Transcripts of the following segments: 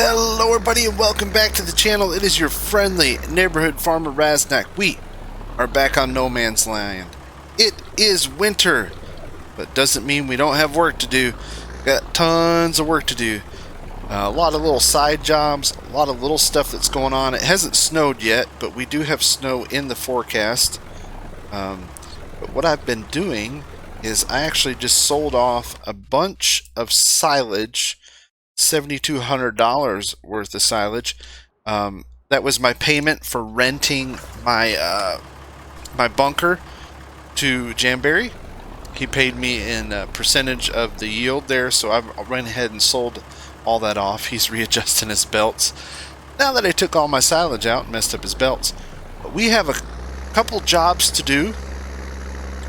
Hello everybody and welcome back to the channel. It is your friendly neighborhood farmer Raznac. We are back on no man's land. It is winter, but doesn't mean we don't have work to do. Got tons of work to do. A lot of little side jobs, a lot of little stuff that's going on. It hasn't snowed yet, but we do have snow in the forecast. But what I've been doing is I actually just sold off a bunch of silage, $7,200 worth of silage. That was my payment for renting my my bunker to Jamberry. He paid me in a percentage of the yield there, so I went ahead and sold all that off. He's readjusting his belts now that I took all my silage out and messed up his belts. But we have a couple jobs to do,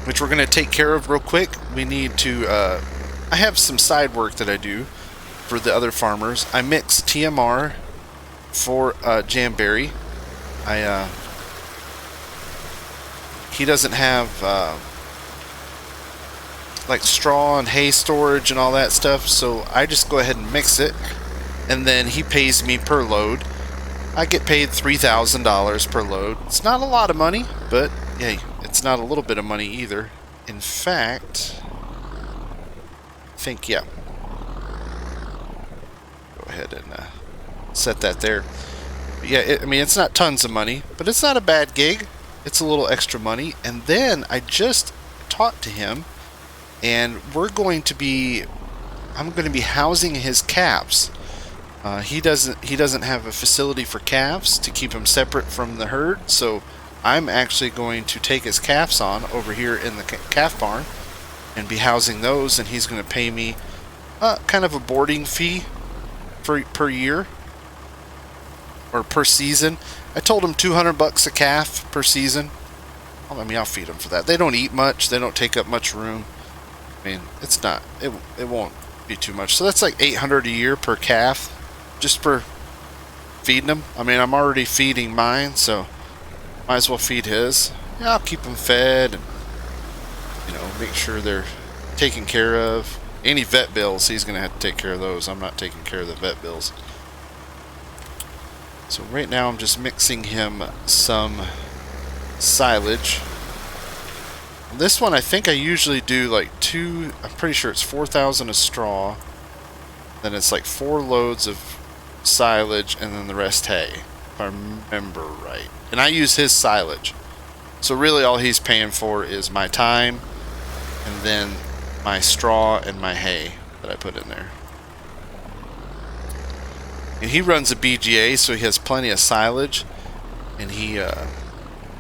which we're going to take care of real quick. We need to I have some side work that I do for the other farmers. I mix TMR for Jamberry. He doesn't have like straw and hay storage and all that stuff, so I just go ahead and mix it, and then he pays me per load. I get paid $3,000 per load. It's not a lot of money, but yeah, it's not a little bit of money either. In fact, I think, yeah, go ahead and set that there. But yeah, I mean, it's not tons of money, but it's not a bad gig. It's a little extra money. And then I just talked to him, and I'm going to be housing his calves. He doesn't have a facility for calves to keep them separate from the herd, so I'm actually going to take his calves on over here in the calf barn and be housing those, and he's going to pay me kind of a boarding fee per year or per season. I told him $200 a calf per season. I mean, I'll feed them for that. They don't eat much. They don't take up much room. I mean, it's not. It won't be too much. So that's like $800 a year per calf, just for feeding them. I mean, I'm already feeding mine, so might as well feed his. Yeah, I'll keep them fed, and make sure they're taken care of. Any vet bills, he's gonna have to take care of those. I'm not taking care of the vet bills. So right now I'm just mixing him some silage. This one I think I usually do like I'm pretty sure it's 4,000 of straw, then it's like 4 loads of silage, and then the rest hay, if I remember right. And I use his silage, so really all he's paying for is my time and then my straw and my hay that I put in there. And he runs a BGA, so he has plenty of silage, and he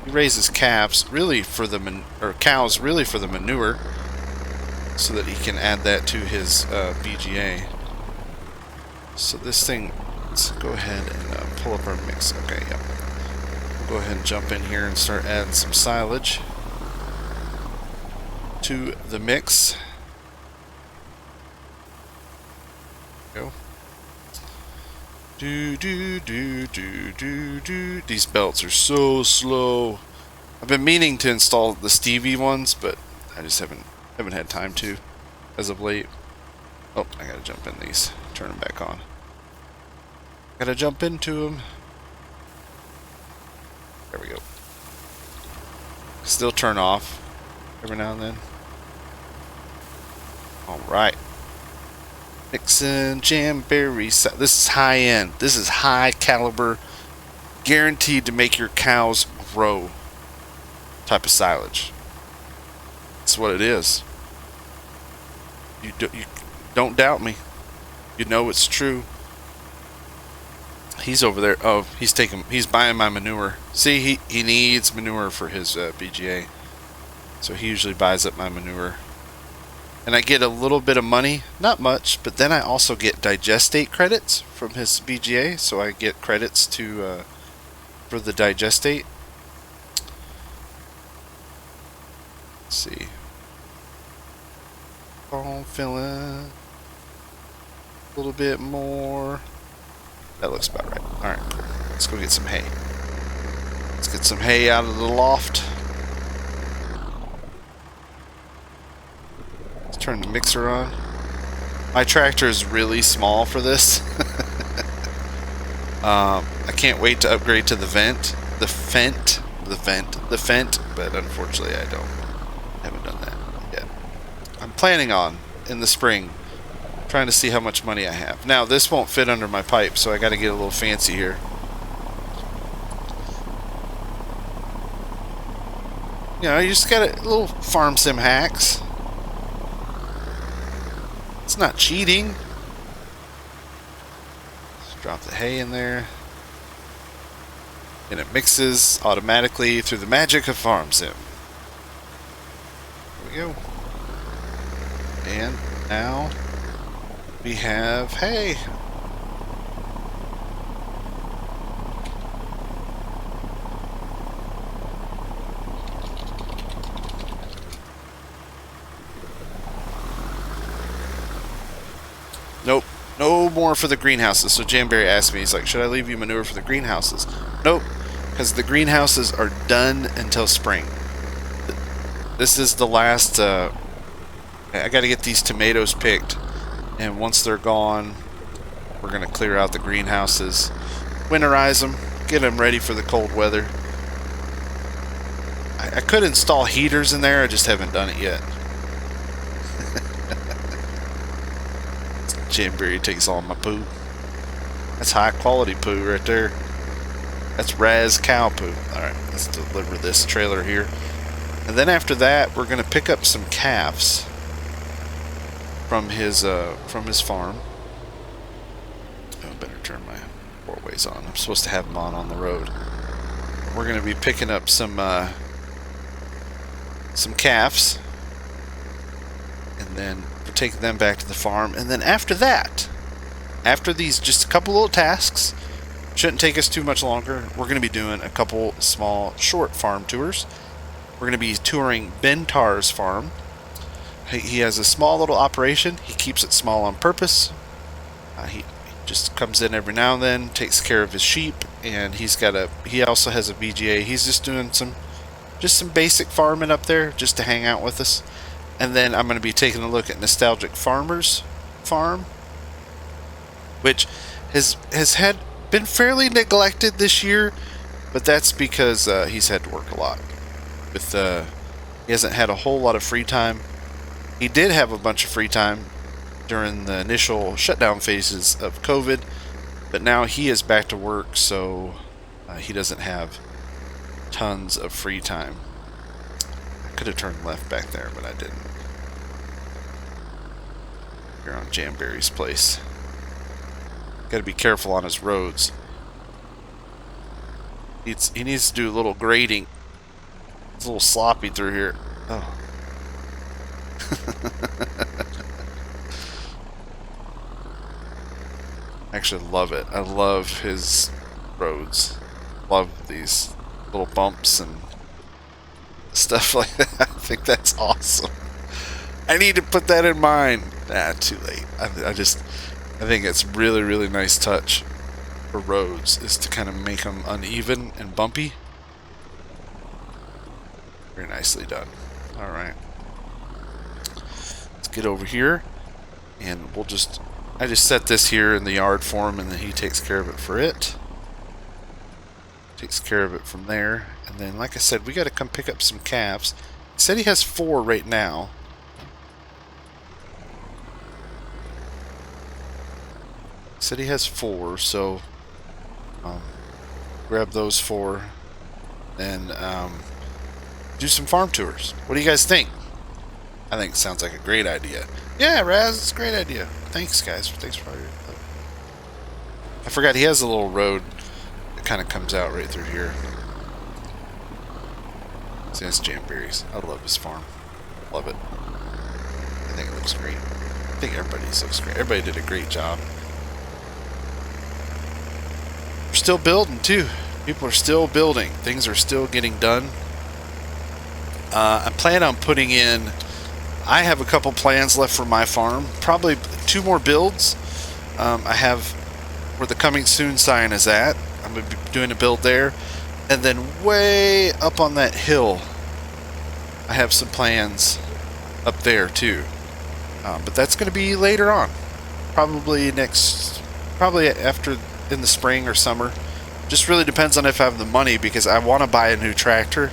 raises calves really for the cows really for the manure, so that he can add that to his BGA. So this thing, let's go ahead and pull up our mix. Okay, yeah. We'll go ahead and jump in here and start adding some silage to the mix. Go. Do. These belts are so slow. I've been meaning to install the Stevie ones, but I just haven't had time to as of late. Oh, I gotta jump in these. Turn them back on. Gotta jump into them. There we go. Still turn off every now and then. Alright. Mixing Jamberry. This is high end. This is high caliber, guaranteed to make your cows grow type of silage. That's what it is. You don't doubt me. You know it's true. He's over there. Oh, he's buying my manure. See, he needs manure for his BGA, so he usually buys up my manure. And I get a little bit of money, not much, but then I also get digestate credits from his BGA, so I get credits for the digestate. Let's see. Oh, filling a little bit more. That looks about right. Alright, let's go get some hay. Let's get some hay out of the loft. turn the mixer on. My tractor is really small for this. I can't wait to upgrade to the vent, but unfortunately haven't done that yet. I'm planning on in the spring trying to see how much money I have. Now this won't fit under my pipe, so I got to get a little fancy here. You know, you just got a little farm sim hacks. It's not cheating. Just drop the hay in there. And it mixes automatically through the magic of farm sim. There we go. And now we have hay. Nope. No more for the greenhouses. So Jamberry asked me, he's like, should I leave you manure for the greenhouses? Nope. Because the greenhouses are done until spring. This is the last... I got to get these tomatoes picked. And once they're gone, we're going to clear out the greenhouses. Winterize them. Get them ready for the cold weather. I could install heaters in there. I just haven't done it yet. Jamberry takes all my poo. That's high quality poo right there. That's Raz cow poo. Alright, let's deliver this trailer here. And then after that, we're going to pick up some calves from his farm. Oh, I better turn my four-ways on. I'm supposed to have them on the road. We're going to be picking up some calves. And then we're taking them back to the farm. And then after that, after these just a couple little tasks, shouldn't take us too much longer, we're going to be doing a couple small short farm tours. We're going to be touring Byntar's farm. He has a small little operation. He keeps it small on purpose. He just comes in every now and then, takes care of his sheep, and he also has a VGA. He's just doing some basic farming up there just to hang out with us. And then I'm going to be taking a look at Nostalgic Farmer's farm, which has been fairly neglected this year, but that's because he's had to work a lot. He hasn't had a whole lot of free time. He did have a bunch of free time during the initial shutdown phases of COVID, but now he is back to work, so he doesn't have tons of free time. I could have turned left back there, but I didn't. Here on Jamberry's place. Got to be careful on his roads. He needs to do a little grading. It's a little sloppy through here. Oh. Actually love it. I love his roads. Love these little bumps and stuff like that. I think that's awesome. I need to put that in mind. Too late. I think it's really, really nice touch for roads is to kind of make them uneven and bumpy. Very nicely done. All right. Let's get over here, and I just set this here in the yard for him, and then he takes care of it for it. Takes care of it from there, and then, like I said, we got to come pick up some calves. He said he has 4 right now. He said he has 4, so grab those 4, and do some farm tours. What do you guys think? I think it sounds like a great idea. Yeah, Raz, it's a great idea. Thanks, guys. Thanks for all your help. I forgot he has a little road that kind of comes out right through here. See, that's Jamberry's. I love his farm. Love it. I think it looks great. I think everybody's looks great. Everybody did a great job. We're still building, too. People are still building. Things are still getting done. I plan on putting in... I have a couple plans left for my farm. Probably 2 more builds. I have where the coming soon sign is at. I'm going to be doing a build there. And then way up on that hill, I have some plans up there too. But that's going to be later on. Probably after in the spring or summer. Just really depends on if I have the money, because I want to buy a new tractor,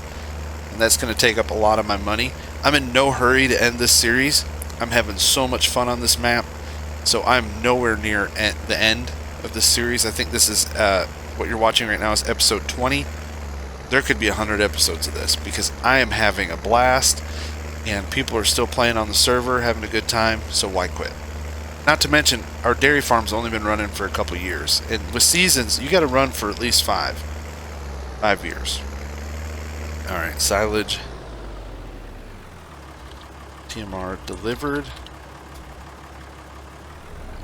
and that's going to take up a lot of my money. I'm in no hurry to end this series. I'm having so much fun on this map, so I'm nowhere near at the end of this series. I think this is what you're watching right now is episode 20. There could be 100 episodes of this, because I am having a blast, and people are still playing on the server, having a good time, so why quit? Not to mention, our dairy farm's only been running for a couple years, and with seasons, you got to run for at least 5 years. All right, silage, TMR delivered.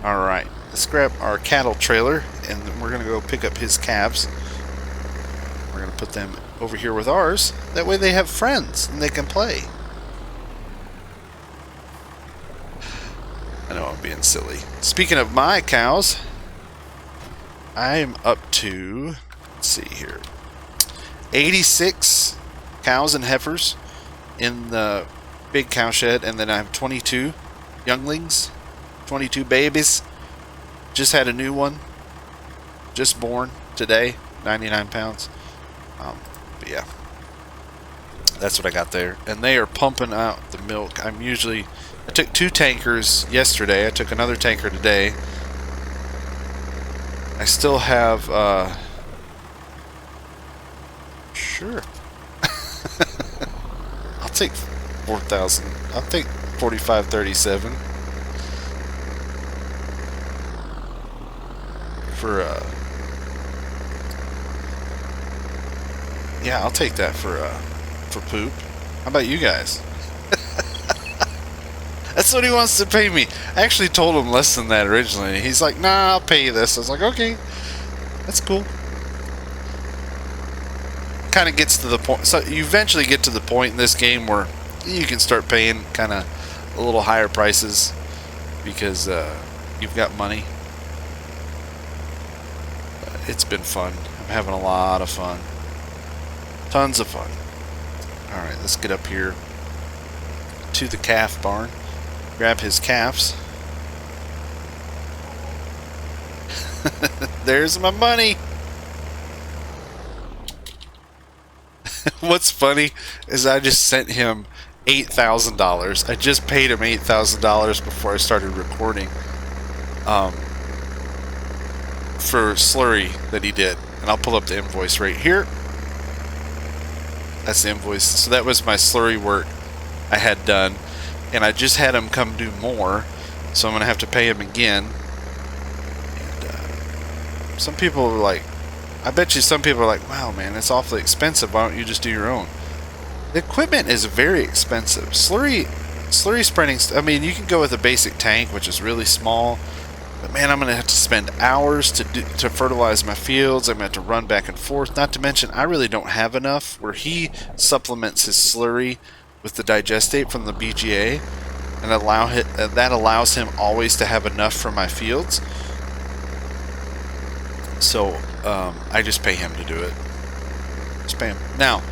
All right, let's grab our cattle trailer, and then we're gonna go pick up his calves. We're gonna put them over here with ours. That way, they have friends and they can play. I know I'm being silly. Speaking of my cows, I'm up to, let's see here, 86 cows and heifers in the big cow shed, and then I have 22 younglings, 22 babies. Just had a new one, just born today, 99 pounds. But yeah, that's what I got there, and they are pumping out the milk. I took 2 tankers yesterday. I took another tanker today. I still have, sure. I'll take 4,000. I'll take 4537 for, yeah, I'll take that for poop. How about you guys? That's what he wants to pay me. I actually told him less than that originally. He's like, nah, I'll pay you this. I was like, okay, that's cool. Kind of gets to the point. So you eventually get to the point in this game where you can start paying kind of a little higher prices, because you've got money. It's been fun. I'm having a lot of fun. Tons of fun. Alright, let's get up here to the calf barn. Grab his calves. There's my money. What's funny is I just sent him $8,000. I just paid him $8,000 before I started recording for slurry that he did. And I'll pull up the invoice right here. That's the invoice. So that was my slurry work I had done. And I just had him come do more, so I'm going to have to pay him again. And some people are like, I bet you some people are like, wow, man, it's awfully expensive. Why don't you just do your own? The equipment is very expensive. Slurry spreading, I mean, you can go with a basic tank, which is really small. But man, I'm going to have to spend hours to fertilize my fields. I'm going to have to run back and forth. Not to mention, I really don't have enough where he supplements his slurry with the digestate from the BGA, and that allows him always to have enough for my fields. So I just pay him to do it. Just pay him. Now,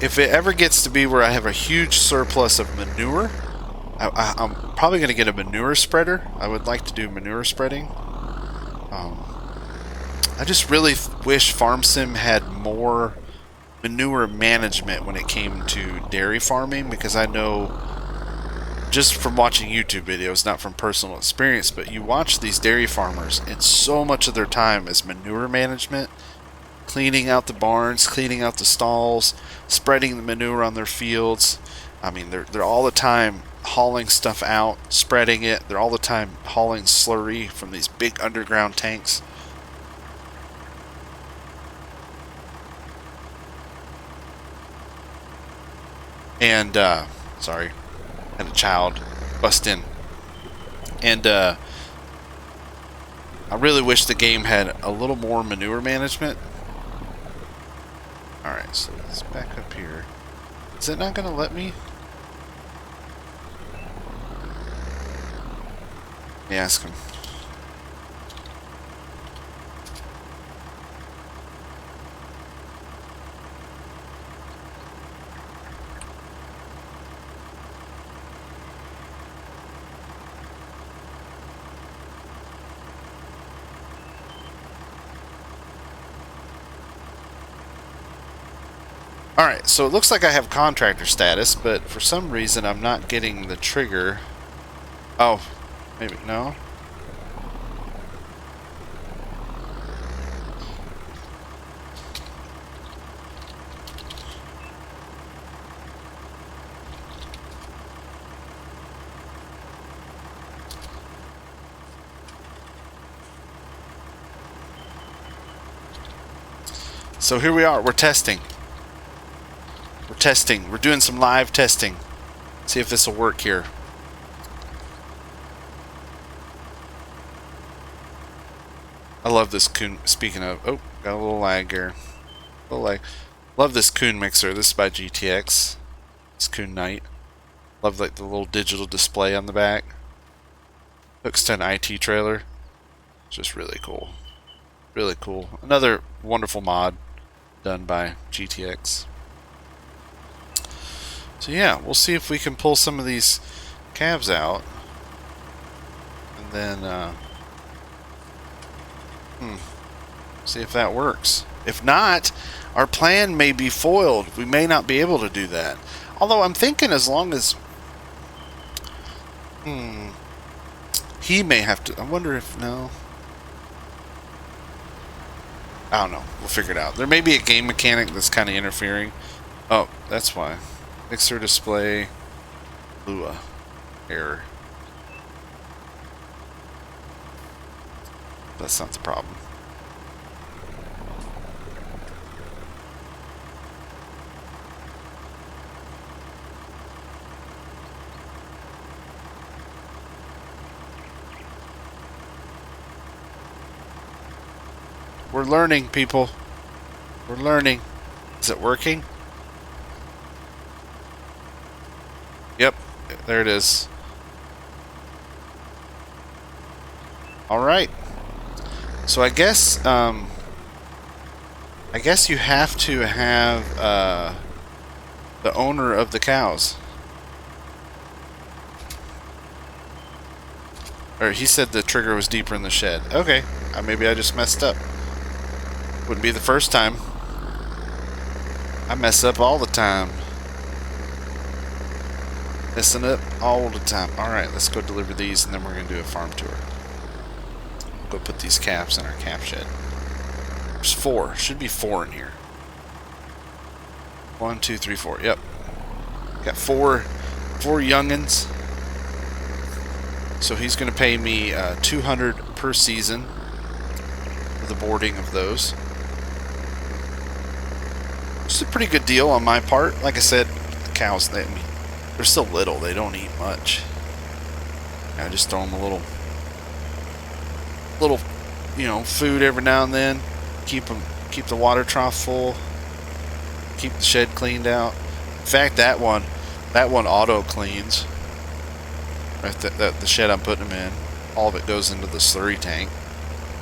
if it ever gets to be where I have a huge surplus of manure, I'm probably going to get a manure spreader. I would like to do manure spreading. I just really wish FarmSim had more manure management when it came to dairy farming, because I know just from watching YouTube videos, not from personal experience, but you watch these dairy farmers and so much of their time is manure management, cleaning out the barns, cleaning out the stalls, spreading the manure on their fields. I mean, they're all the time hauling stuff out, spreading it. They're all the time hauling slurry from these big underground tanks. And, sorry, had a child bust in. And, I really wish the game had a little more manure management. Alright, so let's back up here. Is it not going to let me? Yeah, ask him. Alright, so it looks like I have contractor status, but for some reason I'm not getting the trigger. Oh, maybe, no? So here we are, we're testing. We're testing. We're doing some live testing. See if this will work here. I love this coon. Speaking of, oh, got a little lag here. A little lag. Love this coon mixer. This is by GTX. It's Coon Knight. Love like the little digital display on the back. Hooks to an IT trailer. It's just really cool. Really cool. Another wonderful mod done by GTX. So yeah, we'll see if we can pull some of these calves out. And then, see if that works. If not, our plan may be foiled. We may not be able to do that. Although I'm thinking as long as... he may have to... I wonder if... No. I don't know. We'll figure it out. There may be a game mechanic that's kind of interfering. Oh, that's why. Mixer display. Lua. Error. That's not the problem. We're learning, people. We're learning. Is it working? Yep, there it is. Alright. So I guess you have to have the owner of the cows. Or he said the trigger was deeper in the shed. Okay, maybe I just messed up. Wouldn't be the first time. I mess up all the time. Messing up all the time. Alright, let's go deliver these and then we're going to do a farm tour. We'll go put these calves in our calf shed. There's 4. Should be 4 in here. 1, 2, 3, 4. Yep. Got 4 youngins. So he's going to pay me $200 per season for the boarding of those. It's a pretty good deal on my part. Like I said, the cows, they're still little. They don't eat much. I just throw them a little, food every now and then. Keep the water trough full. Keep the shed cleaned out. In fact, that one auto cleans. Right, the shed I'm putting them in. All of it goes into the slurry tank.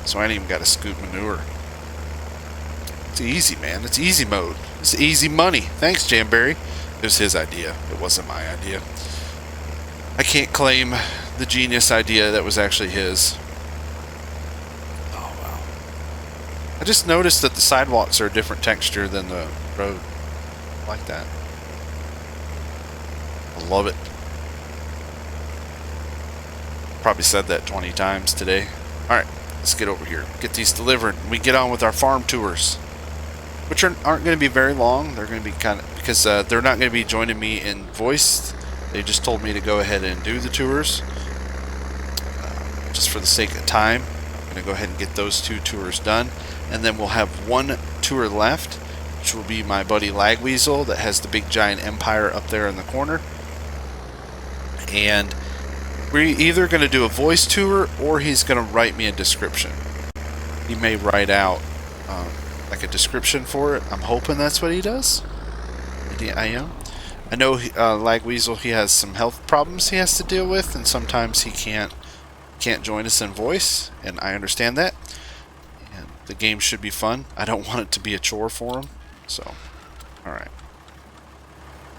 So I ain't even got to scoop manure. It's easy, man. It's easy mode. It's easy money. Thanks, Jamberry. It was his idea. It wasn't my idea. I can't claim the genius idea that was actually his. Oh, wow. I just noticed that the sidewalks are a different texture than the road. I like that. I love it. Probably said that 20 times today. Alright, let's get over here. Get these delivered. We get on with our farm tours. Which aren't going to be very long. They're going to be because they're not going to be joining me in voice. They just told me to go ahead and do the tours. Just for the sake of time. I'm going to go ahead and get those 2 tours done. And then we'll have 1 tour left, which will be my buddy Lagweasel that has the big giant empire up there in the corner. And we're either going to do a voice tour or he's going to write me a description. He may write out like a description for it. I'm hoping that's what he does. I am. I know Lagweasel, he has some health problems he has to deal with, and sometimes he can't join us in voice, and I understand that. And the game should be fun. I don't want it to be a chore for him. So, all right.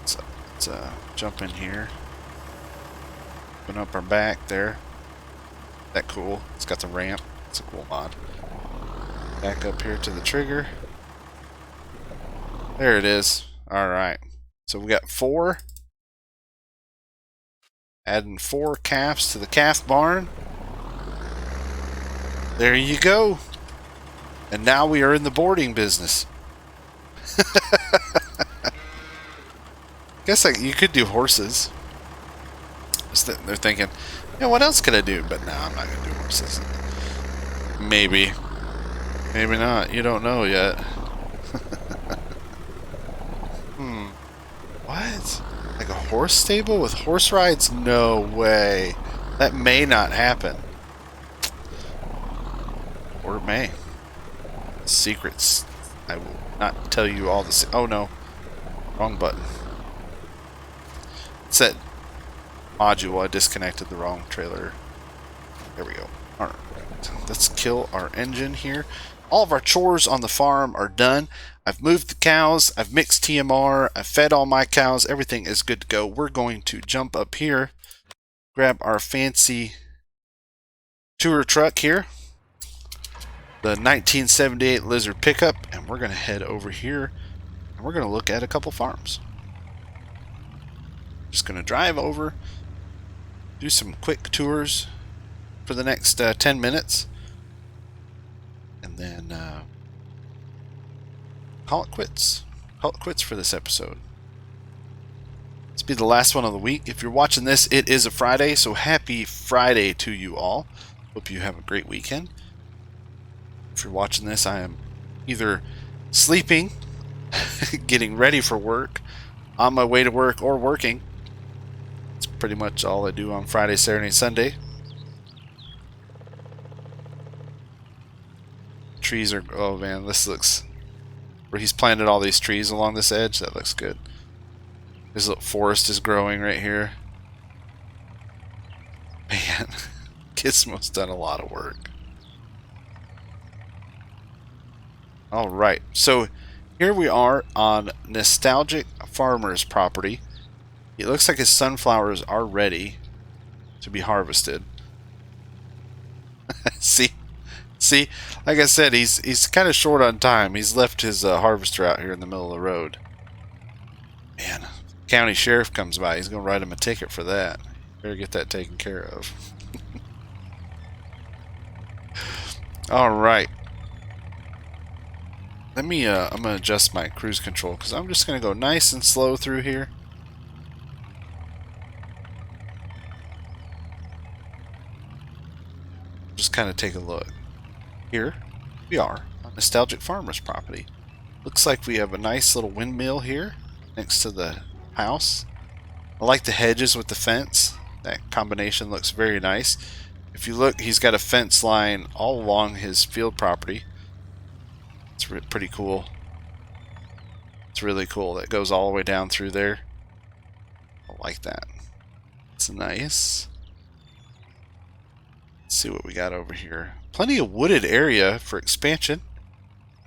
Let's jump in here. Open up our back there. That cool. It's got the ramp. It's a cool mod. Back up here to the trigger. There it is. All right. So we got 4. Adding 4 calves to the calf barn. There you go. And now we are in the boarding business. Guess you could do horses. They're thinking, yeah, what else could I do? But no, I'm not going to do horses. Maybe. Maybe not. You don't know yet. What? Like a horse stable with horse rides? No way. That may not happen. Or it may. Secrets. I will not tell you all the... Oh no. Wrong button. It said module. I disconnected the wrong trailer. There we go. Alright. Let's kill our engine here. All of our chores on the farm are done. I've moved the cows. I've mixed TMR. I've fed all my cows. Everything is good to go. We're going to jump up here. Grab our fancy tour truck here. The 1978 Lizard pickup. And we're going to head over here. And we're going to look at a couple farms. Just going to drive over. Do some quick tours for the next 10 minutes. And then call it quits. Call it quits for this episode. This will be the last one of the week. If you're watching this, it is a Friday, so happy Friday to you all. Hope you have a great weekend. If you're watching this, I am either sleeping, getting ready for work, on my way to work, or working. It's pretty much all I do on Friday, Saturday, and Sunday. Trees are... Oh man, this looks... Where he's planted all these trees along this edge, that looks good. This little forest is growing right here. Man, Gizmo's done a lot of work. Alright, so here we are on Nostalgic Farmer's property. It looks like his sunflowers are ready to be harvested. See? See, like I said, he's kind of short on time. He's left his harvester out here in the middle of the road. Man, county sheriff comes by. He's going to write him a ticket for that. Better get that taken care of. All right. Let me, I'm going to adjust my cruise control because I'm just going to go nice and slow through here. Just kind of take a look. Here we are on Nostalgic Farmer's property. Looks like we have a nice little windmill here next to the house. I like the hedges with the fence. That combination looks very nice. If you look, he's got a fence line all along his field property. It's pretty cool. It's really cool. That goes all the way down through there. I like that. It's nice. Let's see what we got over here. Plenty of wooded area for expansion.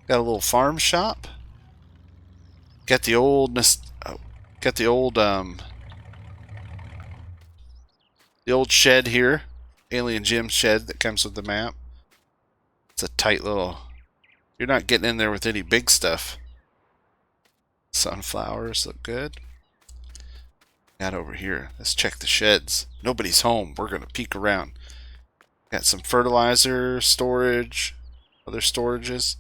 Got a little farm shop. Got the old shed here. Alien Gym shed that comes with the map. It's a tight little... You're not getting in there with any big stuff. Sunflowers look good. Got over here. Let's check the sheds. Nobody's home. We're going to peek around. Got some fertilizer, storage, other storages.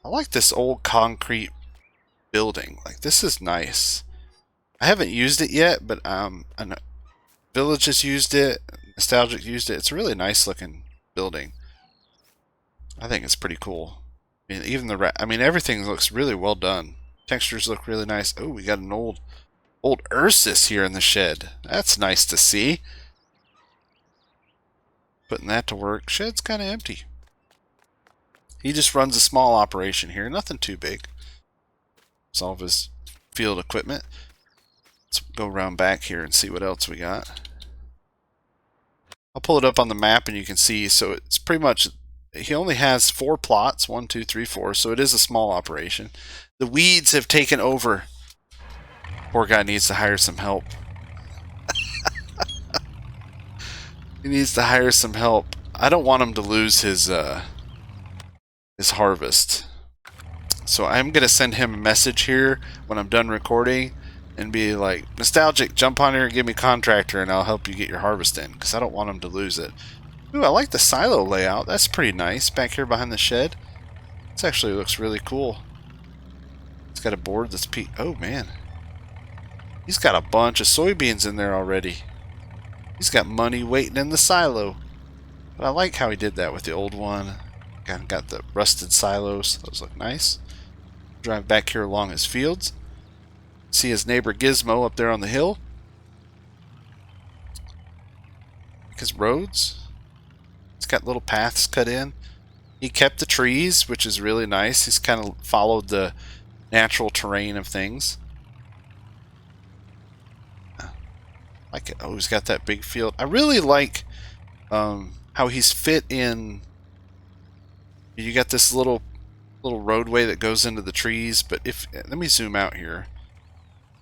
I like this old concrete building. Like, this is nice. I haven't used it yet, but Village has used it. Nostalgic used it. It's a really nice looking building. I think it's pretty cool. I mean, even everything looks really well done. Textures look really nice. Oh, we got an old Ursus here in the shed. That's nice to see. Putting that to work. Shed's kind of empty. He just runs a small operation here. Nothing too big. It's all of his field equipment. Let's go around back here and see what else we got. I'll pull it up on the map and you can see. So it's pretty much... He only has 4 plots. 1, 2, 3, 4. So it is a small operation. The weeds have taken over. Poor guy needs to hire some help. He needs to hire some help. I don't want him to lose his harvest. So I'm going to send him a message here when I'm done recording and be like, Nostalgic, jump on here and give me contractor and I'll help you get your harvest in, because I don't want him to lose it. Ooh, I like the silo layout. That's pretty nice back here behind the shed. This actually looks really cool. It's got a board that's oh man. He's got a bunch of soybeans in there already. He's got money waiting in the silo. But I like how he did that with the old one. Got the rusted silos. Those look nice. Drive back here along his fields. See his neighbor Gizmo up there on the hill. His roads. It's got little paths cut in. He kept the trees, which is really nice. He's kind of followed the natural terrain of things. Like it. Oh, he's got that big field. I really like how he's fit in. You got this little roadway that goes into the trees, but let me zoom out here,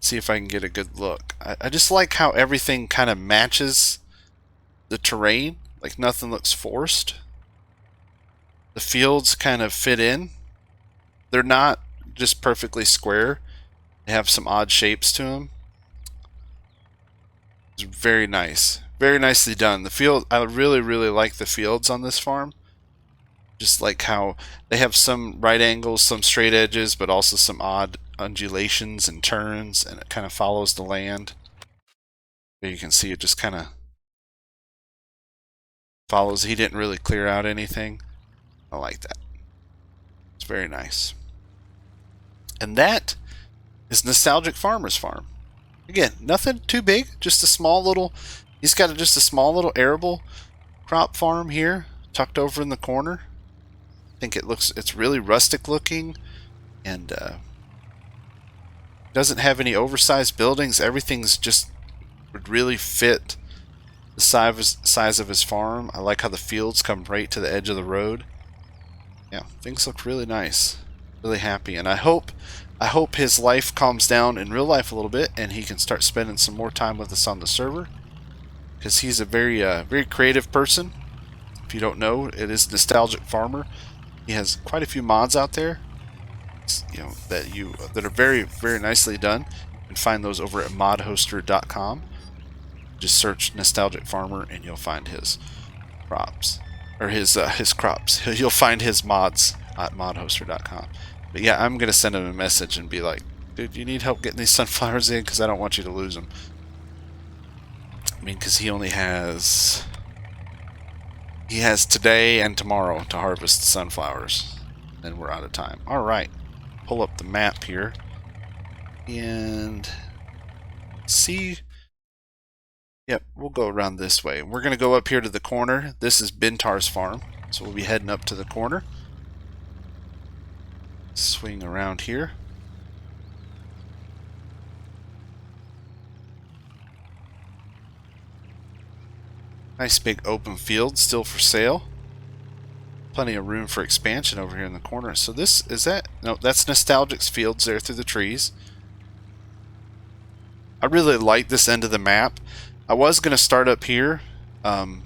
see if I can get a good look. I just like how everything kind of matches the terrain, like nothing looks forced. The fields kind of fit in. They're not just perfectly square. They have some odd shapes to them. It's very nice. Very nicely done. The field, I really like the fields on this farm. Just like how they have some right angles, some straight edges, but also some odd undulations and turns, and it kind of follows the land. You can see it just kind of follows. He didn't really clear out anything. I like that. It's very nice. And that is Nostalgic Farmer's Farm. Again, nothing too big, just a small little, he's got just a small little arable crop farm here, tucked over in the corner. I think it's really rustic looking, and doesn't have any oversized buildings. Everything's just would really fit the size of his farm. I like how the fields come right to the edge of the road. Yeah, things look really nice. Really happy, and I hope his life calms down in real life a little bit, and he can start spending some more time with us on the server, because he's a very creative person. If you don't know, it is Nostalgic Farmer. He has quite a few mods out there, that are very nicely done. You can find those over at modhoster.com. Just search Nostalgic Farmer and you'll find his crops, or his crops. You'll find his mods at modhoster.com. But yeah, I'm gonna send him a message and be like, dude, you need help getting these sunflowers in, because I don't want you to lose them. I mean, because he has today and tomorrow to harvest the sunflowers. Then we're out of time. Alright. Pull up the map here. And see. Yep, we'll go around this way. We're going to go up here to the corner. This is Byntar's farm. So we'll be heading up to the corner. Swing around here. Nice big open field still for sale. Plenty of room for expansion over here in the corner. So this, that's Nostalgic's fields there through the trees. I really like this end of the map. I was going to start up here, but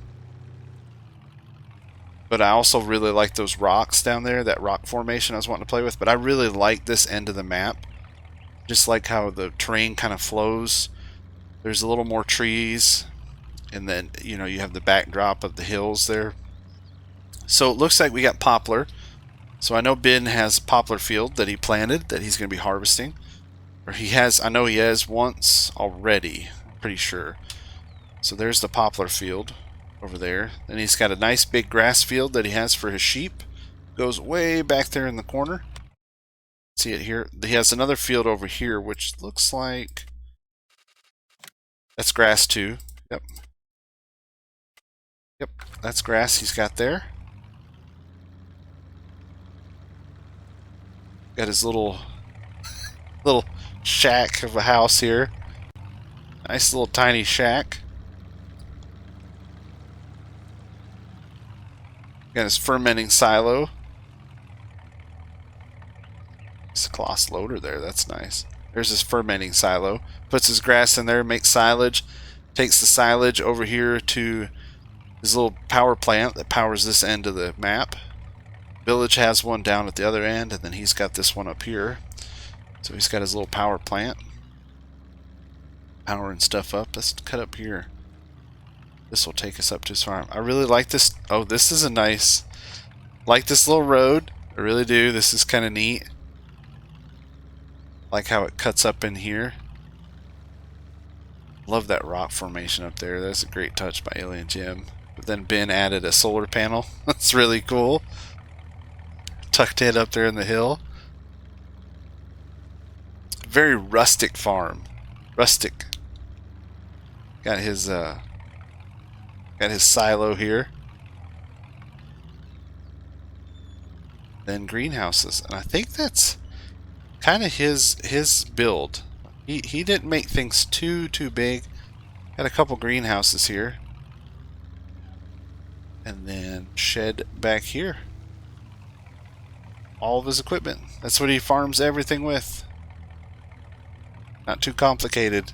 I also really like those rocks down there, that rock formation I was wanting to play with. But I really like this end of the map. Just like how the terrain kind of flows. There's a little more trees. And then, you have the backdrop of the hills there. So it looks like we got poplar. So I know Ben has a poplar field that he planted that he's going to be harvesting. Or I know he has once already. I'm pretty sure. So there's the poplar field over there. Then he's got a nice big grass field that he has for his sheep. Goes way back there in the corner. See it here? He has another field over here, which looks like that's grass too. Yep. Yep, that's grass he's got there. Got his little shack of a house here. Nice little tiny shack. Got his fermenting silo. It's a cloth loader there, that's nice. There's his fermenting silo. Puts his grass in there, makes silage. Takes the silage over here to his little power plant that powers this end of the map. Village has one down at the other end, and then he's got this one up here. So he's got his little power plant. Powering stuff up. Let's cut up here. This will take us up to his farm. I really like this. Oh, this is a nice... like this little road. I really do. This is kind of neat. Like how it cuts up in here. Love that rock formation up there. That's a great touch by Alien Jim. But then Ben added a solar panel. That's really cool. Tucked in up there in the hill. Very rustic farm. Rustic. Got his silo here. Then greenhouses. And I think that's kind of his build. He didn't make things too big. Had a couple greenhouses here. And then shed back here. All of his equipment. That's what he farms everything with. Not too complicated.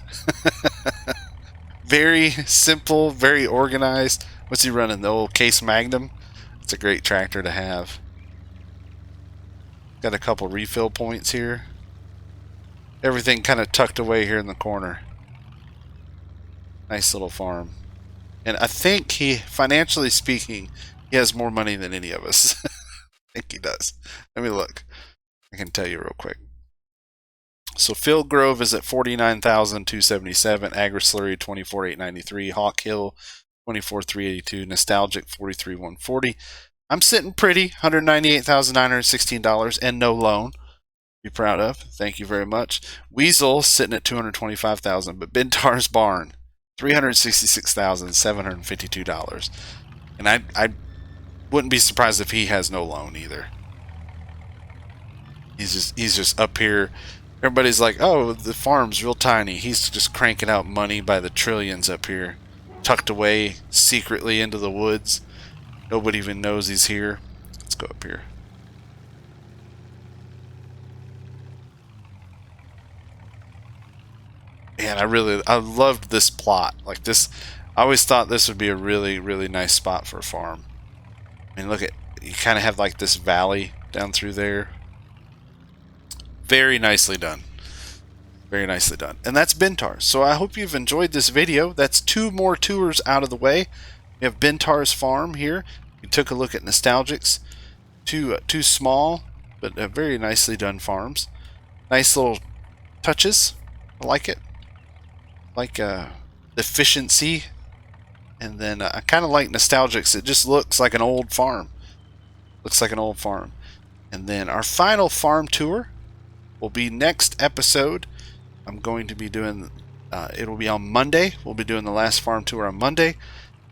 Very simple, very organized. What's he running? The old Case Magnum? It's a great tractor to have. Got a couple refill points here. Everything kind of tucked away here in the corner. Nice little farm. And I think he, financially speaking, he has more money than any of us. I think he does. Let me look. I can tell you real quick. So Field Grove is at $49,277, Agri-Slurry $24,893, Hawk Hill $24,382, Nostalgic $43,140. I'm sitting pretty, $198,916 and no loan. Be proud of. Thank you very much. Weasel sitting at $225,000, but Byntar's barn $366,752. And I wouldn't be surprised if he has no loan either. He's just up here. Everybody's like, oh, the farm's real tiny. He's just cranking out money by the trillions up here, tucked away secretly into the woods. Nobody even knows he's here. Let's go up here. Man, I loved this plot. Like this, I always thought this would be a really, really nice spot for a farm. I mean, look at, you kind of have like this valley down through there. Very nicely done. Very nicely done. And that's Byntar. So I hope you've enjoyed this video. That's 2 more tours out of the way. We have Byntar's farm here. We took a look at Nostalgic's. Two small, but very nicely done farms. Nice little touches. I like it. Like efficiency. And then I kind of like Nostalgic's. It just looks like an old farm. Looks like an old farm. And then our final farm tour will be next episode. I'm going to be doing, it'll be on Monday. We'll be doing the last farm tour on Monday.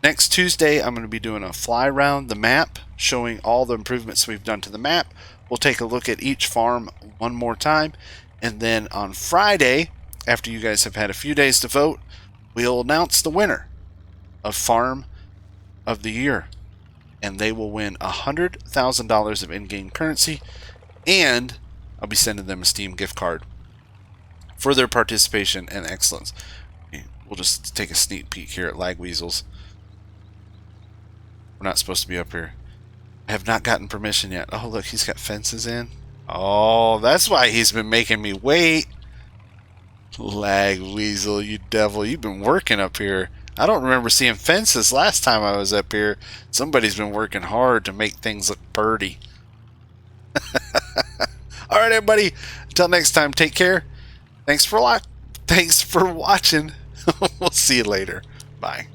Next Tuesday, I'm going to be doing a fly around the map, showing all the improvements we've done to the map. We'll take a look at each farm one more time. And then on Friday, after you guys have had a few days to vote, we'll announce the winner of Farm of the Year. And they will win $100,000 of in-game currency. And I'll be sending them a Steam gift card for their participation and excellence. We'll just take a sneak peek here at Lag Weasels. We're not supposed to be up here. I have not gotten permission yet. Oh, look, he's got fences in. Oh, that's why he's been making me wait. Lag Weasel, you devil. You've been working up here. I don't remember seeing fences last time I was up here. Somebody's been working hard to make things look purty. All right, everybody. Until next time, take care. Thanks for watching. We'll see you later. Bye.